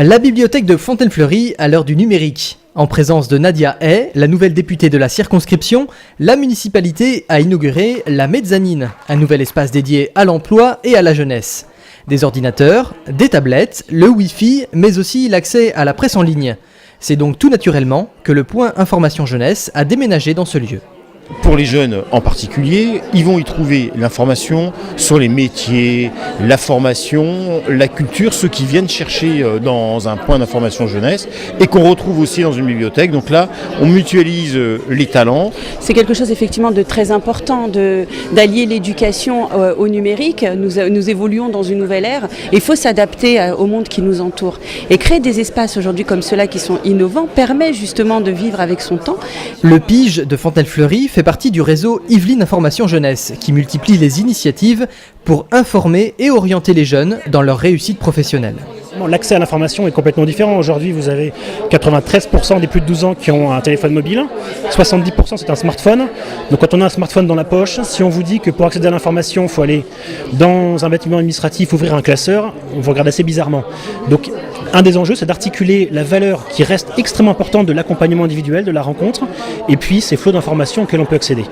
La bibliothèque de Fontaine-Fleury à l'heure du numérique. En présence de Nadia Hay, la nouvelle députée de la circonscription, la municipalité a inauguré la Mezzanine, un nouvel espace dédié à l'emploi et à la jeunesse. Des ordinateurs, des tablettes, le Wi-Fi, mais aussi l'accès à la presse en ligne. C'est donc tout naturellement que le point Information Jeunesse a déménagé dans ce lieu. Pour les jeunes en particulier, ils vont y trouver l'information sur les métiers, la formation, la culture, ceux qui viennent chercher dans un point d'information jeunesse et qu'on retrouve aussi dans une bibliothèque. Donc là, on mutualise les talents. C'est quelque chose effectivement de très important d'allier l'éducation au numérique. Nous évoluons dans une nouvelle ère et il faut s'adapter au monde qui nous entoure. Et créer des espaces aujourd'hui comme ceux-là qui sont innovants permet justement de vivre avec son temps. Le PIGE de Fontaine-Fleury fait partie du réseau Yvelines Information Jeunesse qui multiplie les initiatives pour informer et orienter les jeunes dans leur réussite professionnelle. L'accès à l'information est complètement différent. Aujourd'hui, vous avez 93% des plus de 12 ans qui ont un téléphone mobile, 70% c'est un smartphone. Donc quand on a un smartphone dans la poche, si on vous dit que pour accéder à l'information, il faut aller dans un bâtiment administratif, ouvrir un classeur, on vous regarde assez bizarrement. Donc un des enjeux, c'est d'articuler la valeur qui reste extrêmement importante de l'accompagnement individuel, de la rencontre, et puis ces flots d'informations auxquels on peut accéder.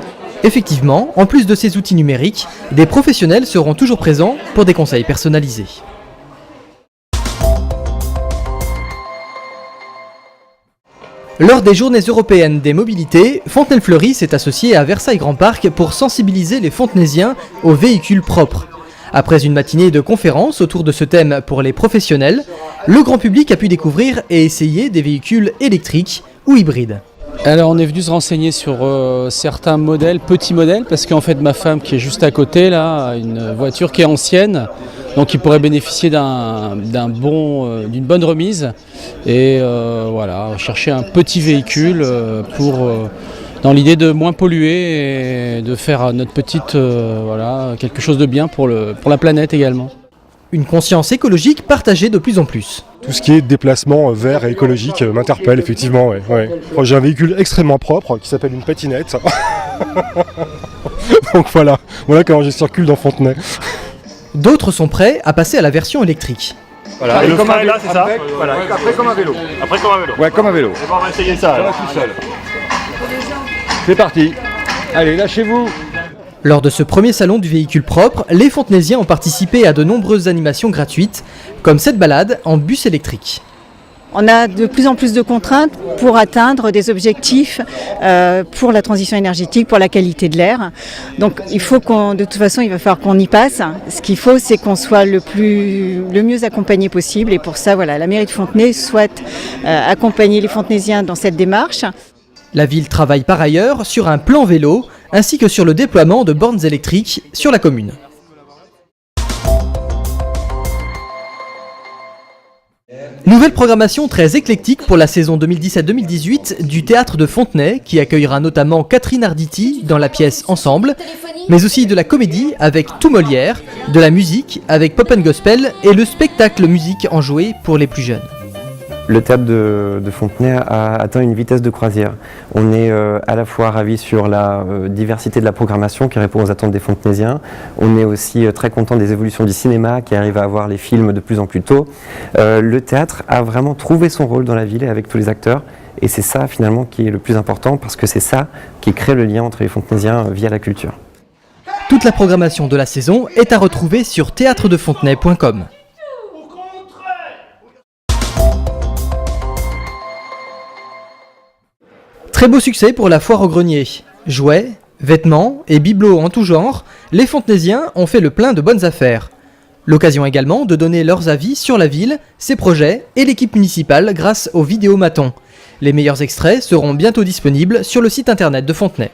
Effectivement, en plus de ces outils numériques, des professionnels seront toujours présents pour des conseils personnalisés. Lors des Journées européennes des mobilités, Fontaine-Fleury s'est associé à Versailles Grand Parc pour sensibiliser les Fontenaisiens aux véhicules propres. Après une matinée de conférences autour de ce thème pour les professionnels, le grand public a pu découvrir et essayer des véhicules électriques ou hybrides. Alors on est venu se renseigner sur certains modèles, petits modèles, parce qu'en fait ma femme qui est juste à côté là, a une voiture qui est ancienne, donc il pourrait bénéficier d'une bonne remise. Et voilà, chercher un petit véhicule dans l'idée de moins polluer et de faire notre petite quelque chose de bien pour la planète également. Une conscience écologique partagée de plus en plus. Tout ce qui est déplacement vert et écologique m'interpelle effectivement. Ouais. J'ai un véhicule extrêmement propre qui s'appelle une patinette. Donc voilà comment je circule dans Fontenay. D'autres sont prêts à passer à la version électrique. Voilà, et le frein est là, c'est ça. Après comme un vélo. Ouais, comme un vélo. Et bon, on va essayer ça. Tout seul. C'est parti. Allez, lâchez-vous. Lors de ce premier salon du véhicule propre, les Fontenaisiens ont participé à de nombreuses animations gratuites, comme cette balade en bus électrique. On a de plus en plus de contraintes pour atteindre des objectifs pour la transition énergétique, pour la qualité de l'air. Donc il va falloir qu'on y passe. Ce qu'il faut, c'est qu'on soit le mieux accompagné possible. Et pour ça, la mairie de Fontenay souhaite accompagner les Fontenaisiens dans cette démarche. La ville travaille par ailleurs sur un plan vélo, ainsi que sur le déploiement de bornes électriques sur la commune. Nouvelle programmation très éclectique pour la saison 2017-2018 du Théâtre de Fontenay, qui accueillera notamment Catherine Arditi dans la pièce Ensemble, mais aussi de la comédie avec Tout Molière, de la musique avec Pop & Gospel et le spectacle musique enjoué pour les plus jeunes. Le théâtre de Fontenay a atteint une vitesse de croisière. On est à la fois ravis sur la diversité de la programmation qui répond aux attentes des Fontenaisiens. On est aussi très content des évolutions du cinéma qui arrive à avoir les films de plus en plus tôt. Le théâtre a vraiment trouvé son rôle dans la ville et avec tous les acteurs. Et c'est ça finalement qui est le plus important parce que c'est ça qui crée le lien entre les Fontenaisiens via la culture. Toute la programmation de la saison est à retrouver sur théâtredefontenay.com. Très beau succès pour la foire au grenier. Jouets, vêtements et bibelots en tout genre, les Fontenaisiens ont fait le plein de bonnes affaires. L'occasion également de donner leurs avis sur la ville, ses projets et l'équipe municipale grâce aux vidéomatons. Les meilleurs extraits seront bientôt disponibles sur le site internet de Fontenay.